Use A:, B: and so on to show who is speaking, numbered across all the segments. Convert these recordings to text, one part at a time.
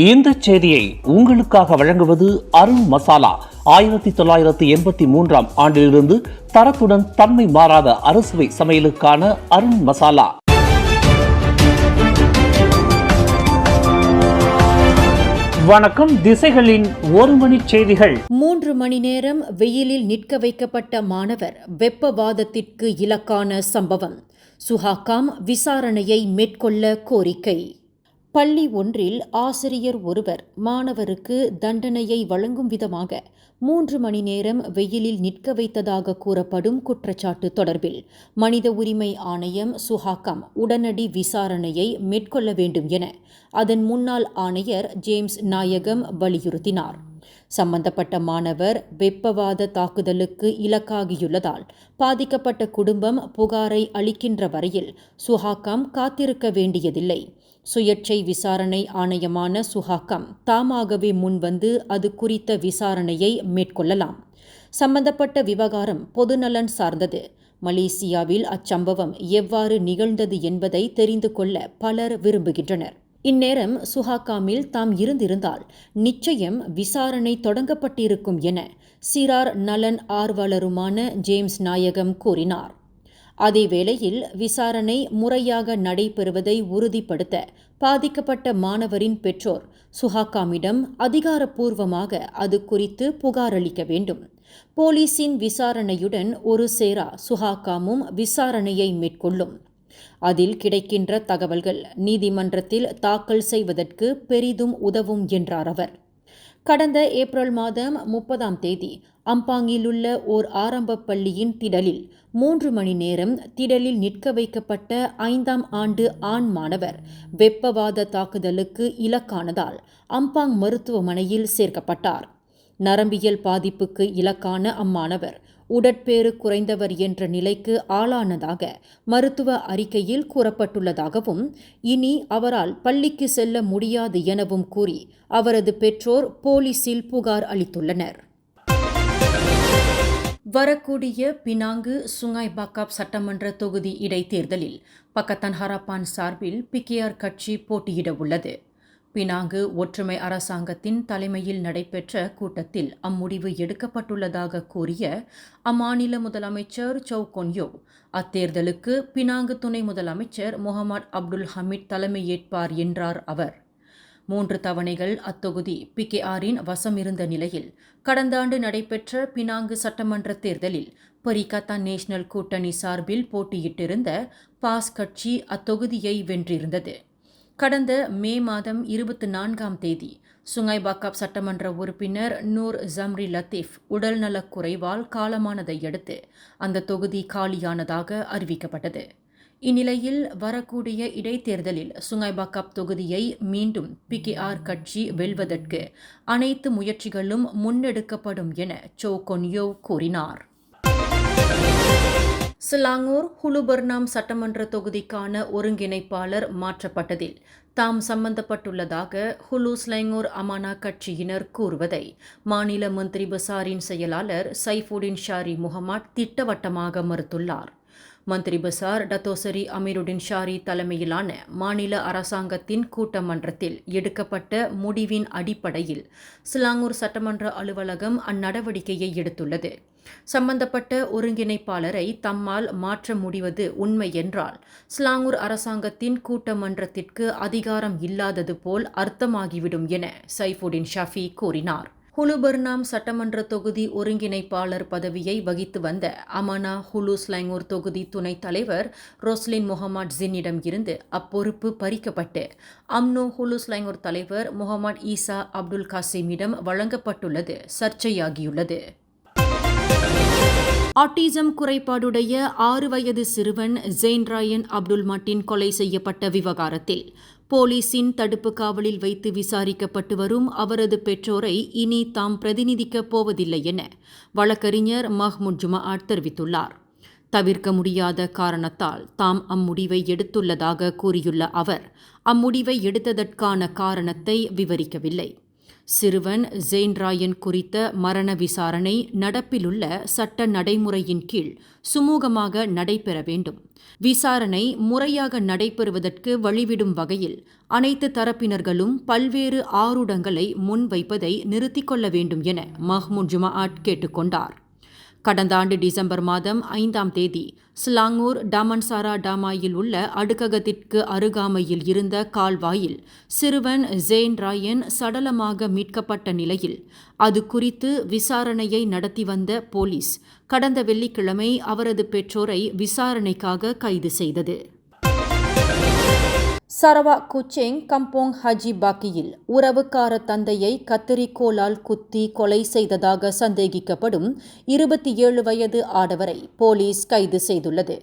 A: இந்த செய்தியை உங்களுக்காக வழங்குவது அருண் மசாலா. 1983 ஆண்டிலிருந்து தரத்துடன் தன்மை மாறாத அறுசுவை சமையலுக்கான அருண் மசாலா. வணக்கம். திசைகளின் ஒரு மணி செய்திகள்.
B: 3 மணி நேரம் வெயிலில் நிற்க வைக்கப்பட்ட மாணவர் வெப்பவாதத்திற்கு இலக்கான சம்பவம். சுஹாகாம் விசாரணையை மேற்கொள்ள கோரிக்கை. பள்ளி ஒன்றில் ஆசிரியர் ஒருவர் மாணவருக்கு தண்டனையை வழங்கும் விதமாக 3 மணி நேரம் வெயிலில் நிற்க வைத்ததாக கூறப்படும் குற்றச்சாட்டு தொடர்பில் மனித உரிமை ஆணையம் சுஹாகாம் உடனடி விசாரணையை மேற்கொள்ள வேண்டும் என அதன் முன்னாள் ஆணையர் ஜேம்ஸ் நாயகம் வலியுறுத்தினார். சம்பந்தப்பட்ட மாணவர் வெப்பவாத தாக்குதலுக்கு இலக்காகியுள்ளதால் பாதிக்கப்பட்ட குடும்பம் புகாரை அளிக்கின்ற வரையில் சுஹாகாம் காத்திருக்க வேண்டியதில்லை. சுயேட்சை விசாரணை ஆணையமான சுஹாகாம் தாமாகவே முன்வந்து அது குறித்த விசாரணையை மேற்கொள்ளலாம். சம்பந்தப்பட்ட விவகாரம் பொதுநலன் சார்ந்தது. மலேசியாவில் அச்சம்பவம் எவ்வாறு நிகழ்ந்தது என்பதை தெரிந்து கொள்ள பலர் விரும்புகின்றனர். இந்நேரம் சுஹாகாமில் தாம் இருந்திருந்தால் நிச்சயம் விசாரணை தொடங்கப்பட்டிருக்கும் என சிறார் நலன் ஆர்வலருமான ஜேம்ஸ் நாயகம் கூறினார். அதேவேளையில் விசாரணை முறையாக நடைபெறுவதை உறுதிப்படுத்த பாதிக்கப்பட்ட மாணவரின் பெற்றோர் சுஹாகாமிடம் அதிகாரப்பூர்வமாக அது குறித்து புகார் அளிக்க வேண்டும். போலீசின் விசாரணையுடன் ஒரு சேரா சுஹாகாமும் விசாரணையை மேற்கொள்ளும். அதில் கிடைக்கின்ற தகவல்கள் நீதிமன்றத்தில் தாக்கல் செய்வதற்கு பெரிதும் உதவும் என்றார் அவர். கடந்த ஏப்ரல் மாதம் 30 அம்பாங்கிலுள்ள ஓர் ஆரம்ப பள்ளியின் திடலில் 3 மணி நேரம் திடலில் நிற்க வைக்கப்பட்ட 5ஆம் ஆண்டு ஆண் மாணவர் வெப்பவாத தாக்குதலுக்கு இலக்கானதால் அம்பாங் மருத்துவமனையில் சேர்க்கப்பட்டார். நரம்பியல் பாதிப்புக்கு இலக்கான அம்மாணவர் உடற்பேறு குறைந்தவர் என்ற நிலைக்கு ஆளானதாக மருத்துவ அறிக்கையில் கூறப்பட்டுள்ளதாகவும் இனி அவரால் பள்ளிக்கு செல்ல முடியாது எனவும் கூறி அவரது பெற்றோர் போலீசில் புகார் அளித்துள்ளனர். வரக்கூடிய பினாங்கு சுங்காய் பாக்காப் சட்டமன்ற தொகுதி இடைத்தேர்தலில் பக்கத்தான் ஹராப்பான் சார்பில் பிகேஆர் கட்சி போட்டியிட உள்ளது. பினாங்கு ஒற்றுமை அரசாங்கத்தின் தலைமையில் நடைபெற்ற கூட்டத்தில் அம்முடிவு எடுக்கப்பட்டுள்ளதாக கூறிய அம்மாநில முதலமைச்சர் சௌ கொன்யோ அத்தேர்தலுக்கு பினாங்கு துணை முதலமைச்சர் முகமது அப்துல் ஹமீத் தலைமையேற்பார் என்றார் அவர். 3 தவணைகள் அத்தொகுதி பிகேஆரின் வசம் இருந்த நிலையில் கடந்த ஆண்டு நடைபெற்ற பினாங்கு சட்டமன்ற தேர்தலில் பரிகத்தான் நேஷனல் கூட்டணி சார்பில் போட்டியிட்டிருந்த பாஸ் கட்சி அத்தொகுதியை வென்றிருந்தது. கடந்த மே மாதம் 24 சுங்காய் பாக்காப் சட்டமன்ற உறுப்பினர் நூர் ஜம்ரி லத்தீப் உடல்நலக் குறைவால் காலமானதை அடுத்து அந்த தொகுதி காலியானதாக அறிவிக்கப்பட்டது. இந்நிலையில் வரக்கூடிய இடைத்தேர்தலில் சுங்காய் பாக்காப் தொகுதியை மீண்டும் பிகேஆர் கட்சி வெல்வதற்கு அனைத்து முயற்சிகளும் முன்னெடுக்கப்படும் என சோ கொன்யோ கூறினார். சிலாங்கூர் ஹுலுபர்னாம் சட்டமன்ற தொகுதிக்கான ஒருங்கிணைப்பாளர் மாற்றப்பட்டதில் தாம் சம்பந்தப்பட்டுள்ளதாக ஹுலு ஸ்லாங்கூர் அமானா கட்சியினர் கூறுவதை மாநில மந்திரி பசாரின் செயலாளர் சைஃபுடின் ஷாரி முகமட் திட்டவட்டமாக மறுத்துள்ளார். மந்திரி பசார் டத்தோசரி அமீருடின் ஷாரி தலைமையிலான மாநில அரசாங்கத்தின் கூட்டமன்றத்தில் எடுக்கப்பட்ட முடிவின் அடிப்படையில் சிலாங்கூர் சட்டமன்ற அலுவலகம் அந்நடவடிக்கையை எடுத்துள்ளது. சம்பந்தப்பட்ட ஒருங்கிணைப்பாளரை தம்மால் மாற்ற முடிவது உண்மை என்றால் சிலாங்கூர் அரசாங்கத்தின் கூட்டமன்றத்திற்கு அதிகாரம் இல்லாதது போல் அர்த்தமாகிவிடும் என சைஃபுடின் ஷாஃபி கூறினார். ஹுலுபர்னாம் சட்டமன்ற தொகுதி ஒருங்கிணைப்பாளர் பதவியை வகித்து வந்த அமானா ஹுலு ஸ்லாங்கூர் தொகுதி துணைத் தலைவர் ரோஸ்லின் முகமது ஜின்னிடம் இருந்து அப்பொறுப்பு பறிக்கப்பட்டு அம்னோ ஹுலு ஸ்லாங்கூர் தலைவர் முகமது ஈசா அப்துல் காசிமிடம் வழங்கப்பட்டுள்ளது சர்ச்சையாகியுள்ளது. ஆட்டிசம் குறைபாடுடைய 6 வயது சிறுவன் ஜெயின் ராயன் அப்துல் மட்டின் கொலை செய்யப்பட்ட விவகாரத்தில் போலீசின் தடுப்பு காவலில் வைத்து விசாரிக்கப்பட்டு வரும் அவரது பெற்றோரை இனி தாம் பிரதிநிதிக்கப் போவதில்லை என வழக்கறிஞர் மஹ்முத் ஜுமாஅட் தெரிவித்துள்ளார். தவிர்க்க முடியாத காரணத்தால் தாம் அம்முடிவை எடுத்துள்ளதாக கூறியுள்ள அவர் அம்முடிவை எடுத்ததற்கான காரணத்தை விவரிக்கவில்லை. சிறுவன் ஜெயின் ராயன் குறித்த மரண விசாரணை நடப்பிலுள்ள சட்ட நடைமுறையின் கீழ் சுமூகமாக நடைபெற வேண்டும். விசாரணை முறையாக நடைபெறுவதற்கு வழிவிடும் வகையில் அனைத்து தரப்பினர்களும் பல்வேறு ஆருடங்களை முன்வைப்பதை நிறுத்திக் கொள்ள வேண்டும் என மஹ்மூத் ஜுமாஅட் கேட்டுக்கொண்டார். கடந்த ஆண்டு டிசம்பர் மாதம் 5ஆம் தேதி ஸ்லாங்கூர் டாமன்சாரா டாமாயில் உள்ள அடுக்ககத்திற்கு அருகாமையில் இருந்த கால்வாயில் சிறுவன் ஜெயின் ராயன் சடலமாக மீட்கப்பட்ட நிலையில் அது குறித்து விசாரணையை நடத்தி வந்த போலீஸ் கடந்த வெள்ளிக்கிழமை அவரது பெற்றோரை விசாரணைக்காக கைது செய்தது. சரவாக் குச்சேங் கம்போங் ஹஜி பாக்கியில் உறவுக்கார தந்தையை கத்தரிக்கோலால் குத்தி கொலை செய்ததாக சந்தேகிக்கப்படும் 27 வயது ஆடவரை போலீஸ் கைது செய்துள்ளது.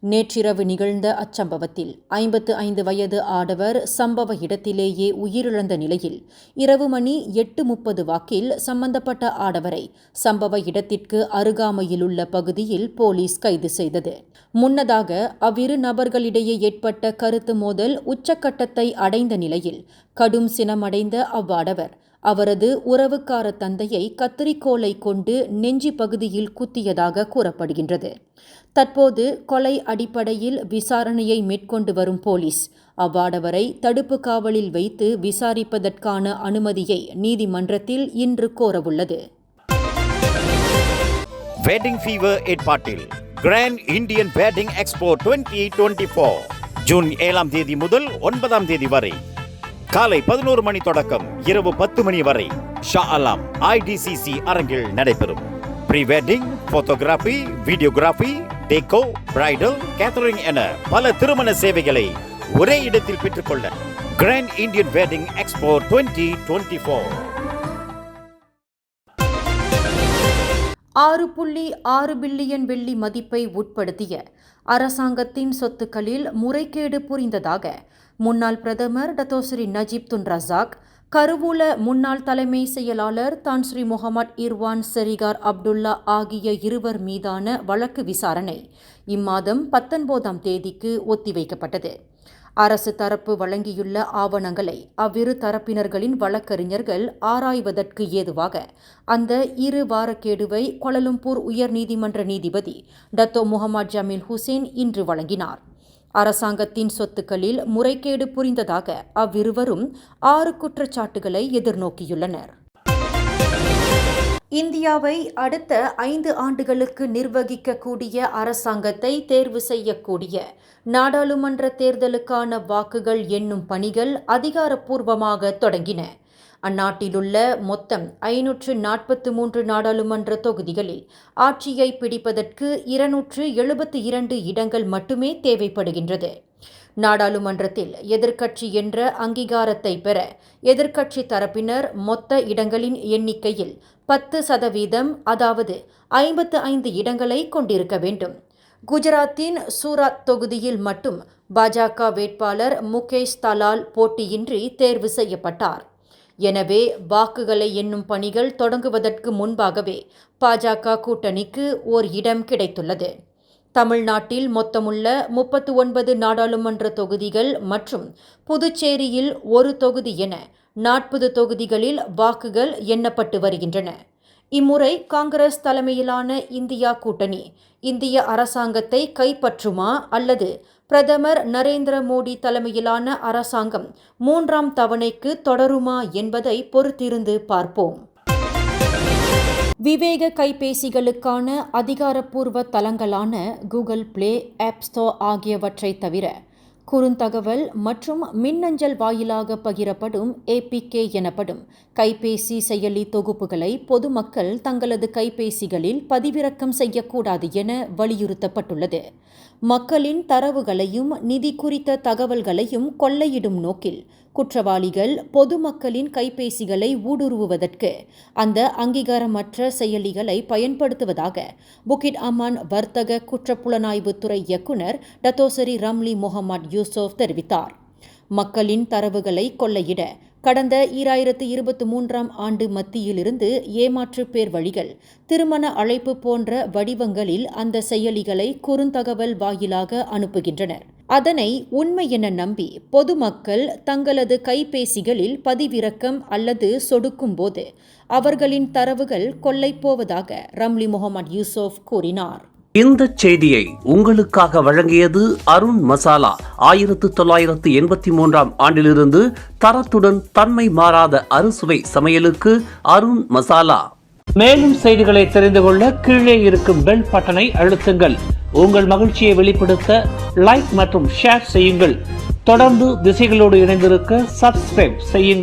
B: நேற்றிரவு நிகழ்ந்த அச்சம்பவத்தில் 55 வயது ஆடவர் சம்பவ இடத்திலேயே உயிரிழந்த நிலையில் இரவு மணி 8:30 வாக்கில் சம்பந்தப்பட்ட ஆடவரை சம்பவ இடத்திற்கு அருகாமையிலுள்ள பகுதியில் போலீஸ் கைது செய்தது. முன்னதாக அவ்விரு நபர்களிடையே ஏற்பட்ட கருத்து மோதல் உச்சக்கட்டத்தை அடைந்த நிலையில் கடும் சினமடைந்த அவ்வாடவர் அவரது உறவுக்கார தந்தையை கத்தரிக்கோலை கொண்டு நெஞ்சி பகுதியில் குத்தியதாக கூறப்படுகின்றது. தற்போது கொலை அடிப்படையில் விசாரணையை மேற்கொண்டு வரும் போலீஸ் அவ்வாடவரை தடுப்பு காவலில் வைத்து விசாரிப்பதற்கான அனுமதியை நீதிமன்றத்தில் இன்று கோரவுள்ளது.
C: வெட்டிங் ஃபீவர் ஏற்பாட்டில் grand Indian wedding expo 2024 June 7ஆம் தேதி முதல் 9ஆம் தேதி வரை காலை 11 மணி தொடக்கம் இரவு 10 மணி வரை ஷா அலாம் IDCC அரங்கில் நடைபெறும். ப்ரீ வெட்டிங், போட்டோகிராஃபி, வீடியோகிராஃபி, டேக்கோ, பிரைடல், கேட்டரிங் என பல திருமண சேவைகளை ஒரே இடத்தில் பெற்றுக்கொள்ள grand Indian wedding expo 2024
B: 6.6 billion வெள்ளி மதிப்பை உட்படுத்திய அரசாங்கத்தின் சொத்துக்களில் முறைகேடு புரிந்ததாக முன்னாள் பிரதமர் டத்தோஸ்ரீ நஜீப் துன் ரசாக், கருவூல முன்னாள் தலைமை செயலாளர் தான்ஸ்ரீ முகமது இர்வான் செரிகார் அப்துல்லா ஆகிய இருவர் மீதான வழக்கு விசாரணை இம்மாதம் 19ஆம் தேதிக்கு ஒத்திவைக்கப்பட்டது. அரசு தரப்பு வழங்கியுள்ள ஆவணங்களை அவ்விரு தரப்பினர்களின் வழக்கறிஞர்கள் ஆராய்வதற்கு ஏதுவாக அந்த இரு வாரக்கேடுவை கோலாலம்பூர் உயர்நீதிமன்ற நீதிபதி டத்தோ முகமது ஜமீல் ஹுசேன் இன்று வழங்கினார். அரசாங்கத்தின் சொத்துக்களில் முறைகேடு புரிந்ததாக அவ்விருவரும் 6 குற்றச்சாட்டுகளை எதிர்நோக்கியுள்ளனர். இந்தியாவை அடுத்த 5 ஆண்டுகளுக்கு நிர்வகிக்கக்கூடிய அரசாங்கத்தை தேர்வு செய்யக்கூடிய நாடாளுமன்ற தேர்தலுக்கான வாக்குகள் எண்ணும் பணிகள் அதிகாரப்பூர்வமாக தொடங்கின. அந்நாட்டிலுள்ள மொத்தம் 543 நாடாளுமன்ற தொகுதிகளில் ஆட்சியை பிடிப்பதற்கு 272 இடங்கள் மட்டுமே தேவைப்படுகின்றது. நாடாளுமன்றத்தில் எதிர்க்கட்சி என்ற அங்கீகாரத்தை பெற எதிர்க்கட்சி தரப்பினர் மொத்த இடங்களின் எண்ணிக்கையில் 10% அதாவது 55 இடங்களை கொண்டிருக்க வேண்டும். குஜராத்தின் சூரத் தொகுதியில் மட்டும் பாஜக வேட்பாளர் முகேஷ் தலால் போட்டியின்றி தேர்வு செய்யப்பட்டார். எனவே வாக்குகளை எண்ணும் பணிகள் தொடங்குவதற்கு முன்பாகவே பாஜக கூட்டணிக்கு ஓர் இடம் கிடைத்துள்ளது. தமிழ்நாட்டில் மொத்தமுள்ள 39 நாடாளுமன்ற தொகுதிகள் மற்றும் புதுச்சேரியில் ஒரு தொகுதி என 40 தொகுதிகளில் வாக்குகள் எண்ணப்பட்டு வருகின்றன. இம்முறை காங்கிரஸ் தலைமையிலான இந்தியா கூட்டணி இந்திய அரசாங்கத்தை கைப்பற்றுமா அல்லது பிரதமர் நரேந்திர மோடி தலைமையிலான அரசாங்கம் 3ஆம் தவணைக்கு தொடருமா என்பதை பொறுத்திருந்து பார்ப்போம். விவேக கைபேசிகளுக்கான அதிகாரப்பூர்வ தளங்களான கூகுள் பிளே, ஆப் ஸ்டோர் ஆகியவற்றை தவிர குறுந்தகவல் மற்றும் மின்னஞ்சல் வாயிலாக பகிரப்படும் APK எனப்படும் கைபேசி செயலி தொகுப்புகளை பொதுமக்கள் தங்களது கைபேசிகளில் பதிவிறக்கம் செய்யக்கூடாது என வலியுறுத்தப்பட்டுள்ளது. மக்களின் தரவுகளையும் நிதி குறித்த தகவல்களையும் கொள்ளையிடும் நோக்கில் குற்றவாளிகள் பொதுமக்களின் கைபேசிகளை ஊடுருவுவதற்கு அந்த அங்கீகாரமற்ற செயலிகளை பயன்படுத்துவதாக புக்கிட் அமான் வர்த்தக குற்றப்புலனாய்வுத்துறை இயக்குனர் டத்தோசரி ரம்லி முகமது யூசுப் தெரிவித்தார். மக்களின் தரவுகளை கொள்ளையிட கடந்த 2023ஆம் ஆண்டு மத்தியிலிருந்து ஏமாற்று பேர் வழிகள், திருமண அழைப்பு போன்ற வடிவங்களில் அந்த செயலிகளை குறுந்தகவல் வாயிலாக அனுப்புகின்றனர். அதனை உண்மை என நம்பி பொதுமக்கள் தங்களது கைபேசிகளில் பதிவிறக்கம் அல்லது சொடுக்கும் போது அவர்களின் தரவுகள் கொள்ளைப் போவதாக ரம்லி முகமது யூசுப் கூறினார்.
A: இந்த செய்தியை உங்களுக்காக வழங்கியது அருண் மசாலா. 1983 ஆண்டிலிருந்து தரத்துடன் தன்மை மாறாத அறுசுவை சமையலுக்கு அருண் மசாலா. மேலும் செய்திகளை தெரிந்து கொள்ள கீழே இருக்கும் பெல் பட்டனை அழுத்துங்கள். உங்கள் மகிழ்ச்சியை வெளிப்படுத்த லைக் மற்றும் ஷேர் செய்யுங்கள். தொடர்ந்து திசைகளோடு இணைந்திருக்க சப்ஸ்கிரைப் செய்யுங்கள்.